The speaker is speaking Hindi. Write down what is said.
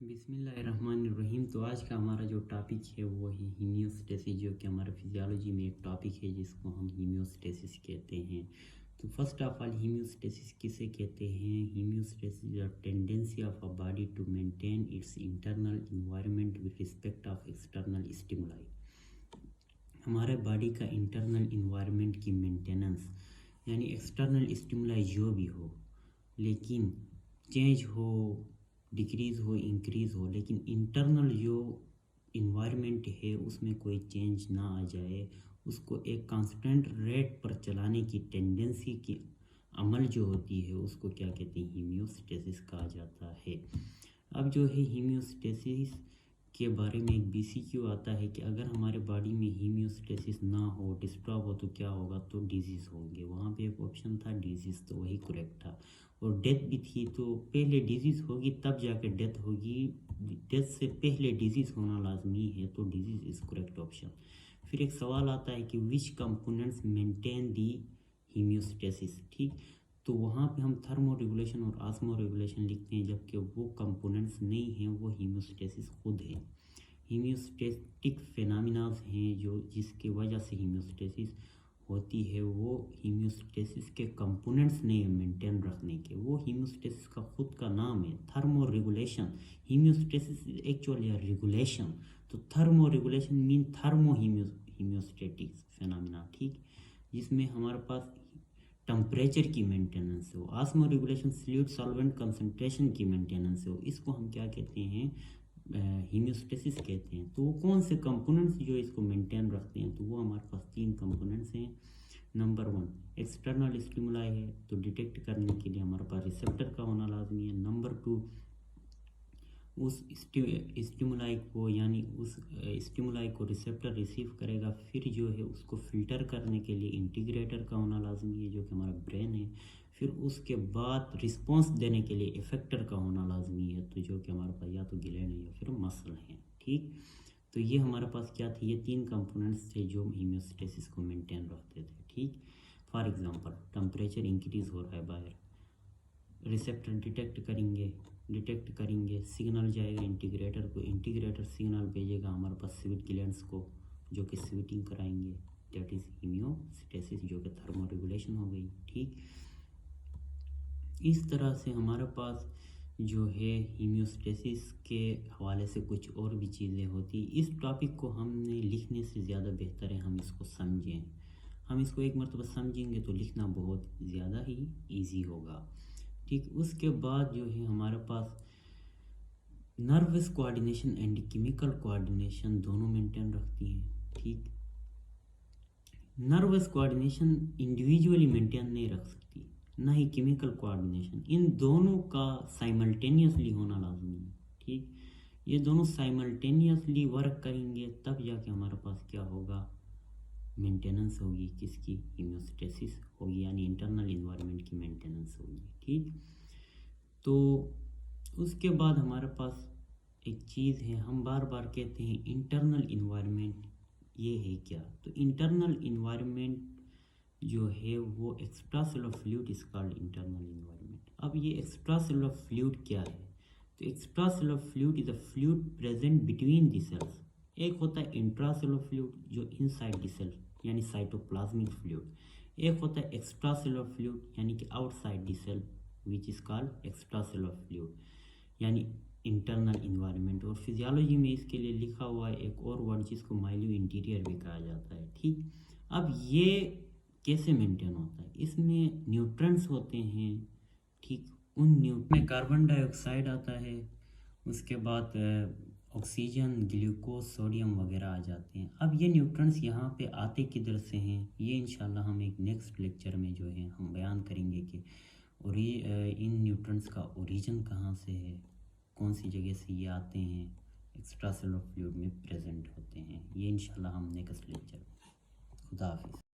बिस्मिल्लाहिर्रहमानिर्रहीम। तो आज का हमारा जो टॉपिक है वो है हीमियोस्टेसिस, जो कि हमारा फिजियोलॉजी में एक टॉपिक है जिसको हम हीमियोस्टेसिस कहते हैं। तो फर्स्ट ऑफ ऑल हीमियोस्टेसिस किसे कहते हैं? Homeostasis is a tendency of a body to maintain its internal environment with respect of external stimuli. हमारे बॉडी का इंटरनल इन्वायरमेंट की मेंटेनेंस, यानी एक्सटर्नल स्टिमुलाई जो भी हो, लेकिन चेंज हो, डिक्रीज़ हो, इंक्रीज़ हो, लेकिन इंटरनल जो इन्वायरमेंट है उसमें कोई चेंज ना आ जाए, उसको एक कांस्टेंट रेट पर चलाने की टेंडेंसी की अमल जो होती है उसको क्या कहते हैं? हीमियोस्टेसिस कहा जाता है। अब जो है हीमियोस्टेसिस के बारे में एक बीसीक्यू आता है कि अगर हमारे बॉडी में हीमियोस्टेसिस ना हो, डिस्टर्ब हो, तो क्या होगा? तो डिजीज़ होंगे। वहाँ पे एक ऑप्शन था डिजीज़, तो वही करेक्ट था। और डेथ भी थी, तो पहले डिजीज़ होगी तब जाके डेथ होगी, डेथ से पहले डिजीज़ होना लाजमी है, तो डिजीज़ इज़ करेक्ट ऑप्शन। फिर एक सवाल आता है कि विच कंपोनेंट्स मेंटेन दी हीमियोस्टेसिस, ठीक। तो वहाँ पे हम थर्मो रेगुलेशन और ऑस्मो रेगुलेशन लिखते हैं, जबकि वो कंपोनेंट्स नहीं हैं, वो हीमियोस्टेसिस खुद है। हीमियोस्टेटिक फेनामिनाज हैं जो जिसकी वजह से हीमियोस्टेसिस होती है, वो हीमियोस्टेसिस के कंपोनेंट्स नहीं मेंटेन रखने के, वो हीमियोस्टेसिस का खुद का नाम है thermo regulation. Homeostasis actually a regulation, तो thermo regulation mean thermo homeostatic phenomena, ठीक, जिसमें हमारे पास टेम्परेचर की मेंटेनेंस हो। Osmo regulation fluid solvent concentration की मेंटेनेंस हो, इसको हम क्या कहते हैं? हीमियोस्टेसिस कहते हैं। तो वो कौन से कंपोनेंट्स जो इसको मेंटेन रखते हैं? तो वो हमारे पास 3 कंपोनेंट्स हैं। नंबर 1 एक्सटर्नल स्टिमुलाई है, तो डिटेक्ट करने के लिए हमारे पास रिसेप्टर का होना लाजमी है। नंबर 2 उस स्टिमुलाई को, यानी उस स्टिमुलाई को रिसेप्टर रिसीव करेगा, फिर जो है उसको फिल्टर करने के लिए इंटीग्रेटर का होना लाजमी है, जो कि हमारा ब्रेन है। फिर उसके बाद रिस्पॉन्स देने के लिए इफेक्टर का होना लाजमी है, तो जो कि हमारे पास या तो ग्लैंड है या फिर मसल है, ठीक। तो ये हमारे पास क्या थे? ये 3 कंपोनेंट्स थे जो हीमियोस्टेसिस को मेंटेन रखते थे, ठीक। फॉर एग्जांपल टेम्परेचर इंक्रीज हो रहा है बाहर, रिसेप्टर डिटेक्ट करेंगे, सिग्नल जाएगा इंटीग्रेटर को, इंटीग्रेटर सिग्नल भेजेगा हमारे पास स्वीट ग्लैंड्स को, जो कि स्वीटिंग कराएंगे, दैट इज़ हीमियोस्टेसिस, जो कि थर्मो रेगुलेशन हो गई, ठीक। इस तरह से हमारे पास जो है हीमियोस्टेसिस के हवाले से कुछ और भी चीज़ें होती। इस टॉपिक को हमने लिखने से ज़्यादा बेहतर है हम इसको समझें। हम इसको एक मरतबा समझेंगे तो लिखना बहुत ज़्यादा ही ईजी होगा, ठीक। उसके बाद जो है हमारे पास nervous coordination and chemical coordination दोनों मेंटेन रखती हैं, ठीक। नर्वस कोऑर्डिनेशन इंडिविजुअली मेंटेन नहीं रख सकती, ना ही केमिकल कोऑर्डिनेशन। इन दोनों का साइमल्टेनियसली होना लाजमी है, ठीक। ये दोनों साइमल्टेनियसली वर्क करेंगे तब जाके हमारे पास क्या होगा? मेंटेनेंस होगी, किसकी? हीमियोस्टेसिस होगी, यानी इंटरनल इन्वायरमेंट की मेंटेनेंस होगी, ठीक। तो उसके बाद हमारे पास एक चीज़ है, हम बार बार कहते हैं इंटरनल इन्वायरमेंट, ये है क्या? तो इंटरनल इन्वायरमेंट जो है वो extracellular fluid is called internal environment. अब ये एक्स्ट्रा सेलुलर फ्लूइड क्या है? तो extracellular fluid is a fluid present between the cells. एक होता है इंट्रा सेलुलर फ्लूइड जो इनसाइड द सेल, यानी साइटोप्लाज्मिक फ्लूइड। एक होता है एक्स्ट्रा सेलुलर फ्लूइड, यानी कि outside the cell, which is called extracellular fluid, यानी इंटरनल इन्वायरमेंट। और फिजियोलॉजी में इसके लिए लिखा हुआ है एक और वर्ड जिसको माइल्यू इंटीरियर भी कहा जाता है, ठीक। अब ये कैसे मेंटेन होता है? इसमें न्यूट्रंट्स होते हैं, ठीक। उन न्यूट्रन में कार्बन डाइऑक्साइड आता है, उसके बाद ऑक्सीजन, ग्लूकोज, सोडियम वगैरह आ जाते हैं। अब ये न्यूट्रंट्स यहाँ पे आते किधर से हैं? ये इंशाल्लाह हम एक नेक्स्ट लेक्चर में जो है हम बयान करेंगे कि और इन न्यूट्रंट्स का ओरिजिन कहाँ से है, कौन सी जगह से ये आते हैं, एक्स्ट्रा सेलुलर फ्लूइड में प्रेजेंट होते हैं। ये इंशाल्लाह हम नेक्स्ट लेक्चर में। खुदा हाफिज़।